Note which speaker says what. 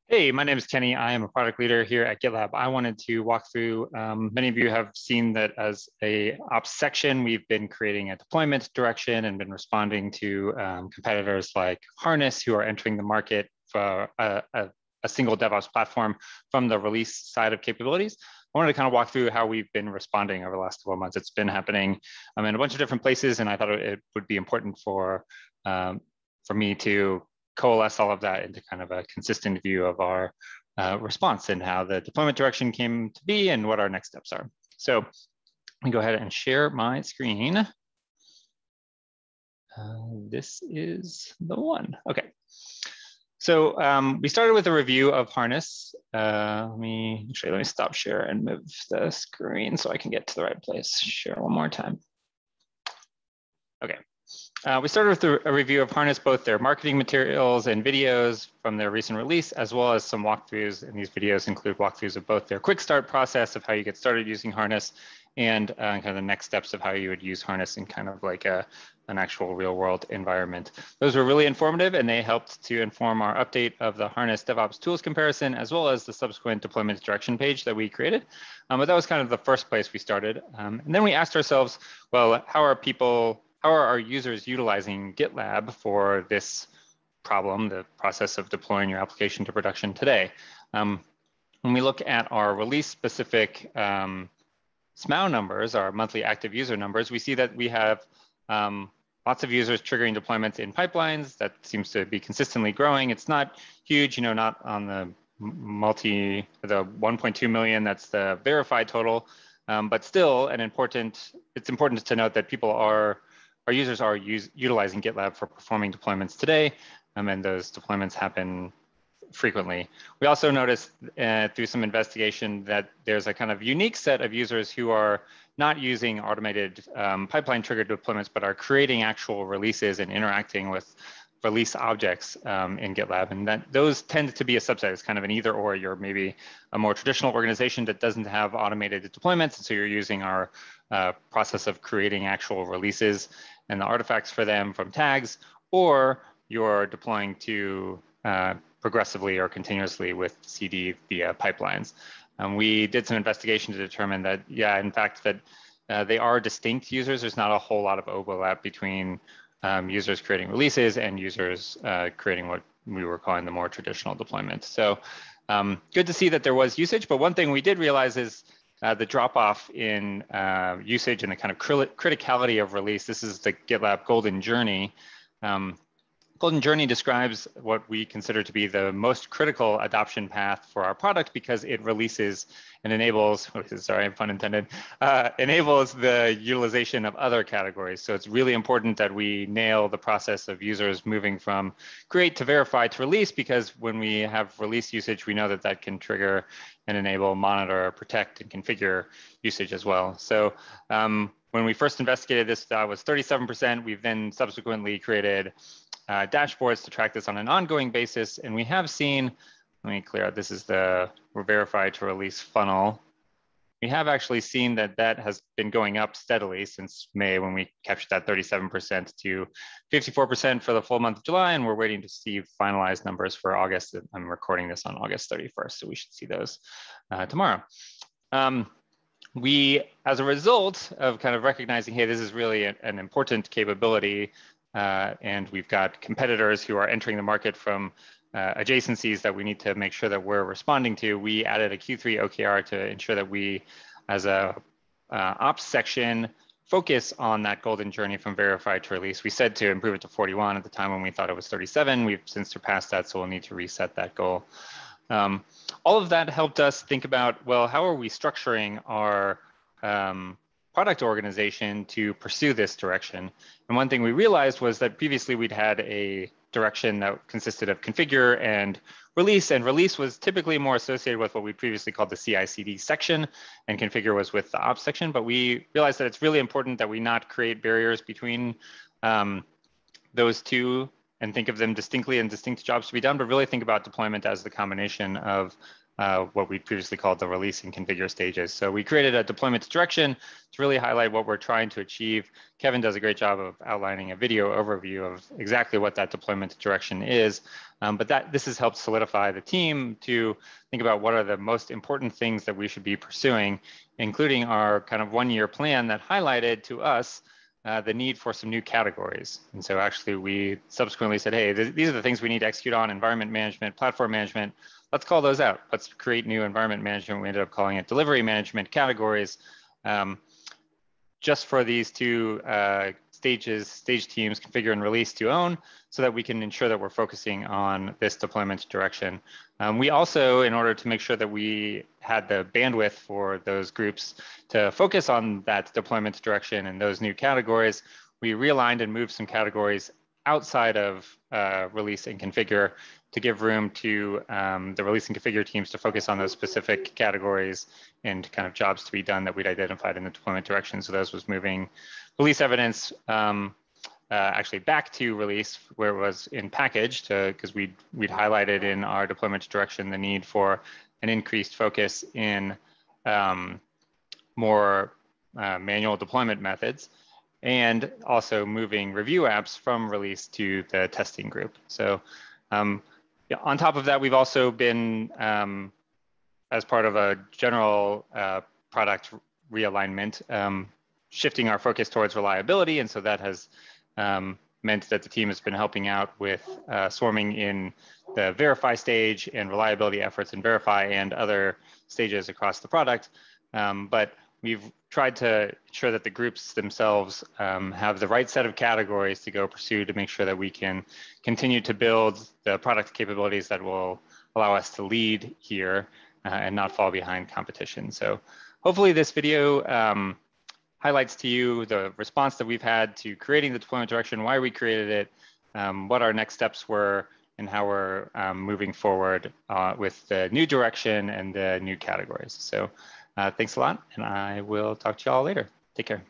Speaker 1: Hey, my name is Kenny. I am a product leader here at Gitlab. I wanted to walk through, many of you have seen that as a ops section, we've been creating a deployment direction and been responding to competitors like Harness, who are entering the market for a single DevOps platform from the release side of capabilities. I wanted to kind of walk through how we've been responding over the last couple of months. It's been happening in a bunch of different places, and I thought it would be important for me to coalesce all of that into kind of a consistent view of our response and how the deployment direction came to be and what our next steps are. So let me go ahead and share my screen. This is the one. Okay. So we started with a review of Harness. Let me stop share and move the screen so I can get to the right place. Share one more time. Okay. We started with a review of Harness, both their marketing materials and videos from their recent release, as well as some walkthroughs. And these videos include walkthroughs of both their quick start process of how you get started using Harness and kind of the next steps of how you would use Harness in kind of like an actual real world environment. Those were really informative, and they helped to inform our update of the Harness DevOps tools comparison, as well as the subsequent deployment direction page that we created. But that was kind of the first place we started. And then we asked ourselves, well, how are our users utilizing GitLab for this problem, the process of deploying your application to production today? When we look at our release-specific SMAU numbers, our monthly active user numbers, we see that we have lots of users triggering deployments in pipelines. That seems to be consistently growing. It's not huge, not on the 1.2 million, that's the verified total, but still it's important to note that our users are utilizing GitLab for performing deployments today, and those deployments happen frequently. We also noticed through some investigation that there's a kind of unique set of users who are not using automated pipeline triggered deployments, but are creating actual releases and interacting with release objects in GitLab. And those tend to be a subset. It's kind of an either or. You're maybe a more traditional organization that doesn't have automated deployments, and so you're using our process of creating actual releases and the artifacts for them from tags, or you're deploying to progressively or continuously with CD via pipelines. We did some investigation to determine that, yeah, in fact, that they are distinct users. There's not a whole lot of overlap between users creating releases and users creating what we were calling the more traditional deployment. So good to see that there was usage, but one thing we did realize is the drop-off in usage and the kind of criticality of release. This is the GitLab Golden Journey. Golden Journey describes what we consider to be the most critical adoption path for our product because it releases and enables, sorry, pun intended, enables the utilization of other categories. So it's really important that we nail the process of users moving from create to verify to release, because when we have release usage, we know that that can trigger and enable, monitor, protect, and configure usage as well. So when we first investigated this, that was 37%. We've then subsequently created dashboards to track this on an ongoing basis. And we have seen, let me clear out, this is the verify to release funnel. We have actually seen that that has been going up steadily since May, when we captured that 37% to 54% for the full month of July. And we're waiting to see finalized numbers for August. I'm recording this on August 31st, so we should see those tomorrow. We, as a result of kind of recognizing, hey, this is really an important capability, and we've got competitors who are entering the market from adjacencies that we need to make sure that we're responding to, we added a Q3 OKR to ensure that we, as a ops section, focus on that golden journey from verified to release. We said to improve it to 41 at the time when we thought it was 37. We've since surpassed that, so we'll need to reset that goal. All of that helped us think about, well, how are we structuring our product organization to pursue this direction? And one thing we realized was that previously we'd had a direction that consisted of configure and release was typically more associated with what we previously called the CI/CD section, and configure was with the ops section. But we realized that it's really important that we not create barriers between those two and think of them distinctly and distinct jobs to be done, but really think about deployment as the combination of what we previously called the release and configure stages. So we created a deployment direction to really highlight what we're trying to achieve. Kevin does a great job of outlining a video overview of exactly what that deployment direction is. But this has helped solidify the team to think about what are the most important things that we should be pursuing, including our kind of one-year plan that highlighted to us the need for some new categories. And so actually we subsequently said, hey, these are the things we need to execute on: environment management, platform management. Let's call those out. Let's create new environment management. We ended up calling it delivery management categories, just for these two stage teams, configure and release, to own, so that we can ensure that we're focusing on this deployment direction. We also, in order to make sure that we had the bandwidth for those groups to focus on that deployment direction and those new categories, we realigned and moved some categories outside of release and configure to give room to the release and configure teams to focus on those specific categories and kind of jobs to be done that we'd identified in the deployment direction. So those was moving release evidence actually back to release where it was in package, because we'd highlighted in our deployment direction the need for an increased focus in more manual deployment methods, and also moving review apps from release to the testing group. So yeah, on top of that, we've also been, as part of a general product realignment, shifting our focus towards reliability. And so that has meant that the team has been helping out with swarming in the verify stage and reliability efforts in verify and other stages across the product. But we've tried to ensure that the groups themselves have the right set of categories to go pursue to make sure that we can continue to build the product capabilities that will allow us to lead here and not fall behind competition. So hopefully this video highlights to you the response that we've had to creating the deployment direction, why we created it, what our next steps were, and how we're moving forward with the new direction and the new categories. So thanks a lot, and I will talk to you all later. Take care.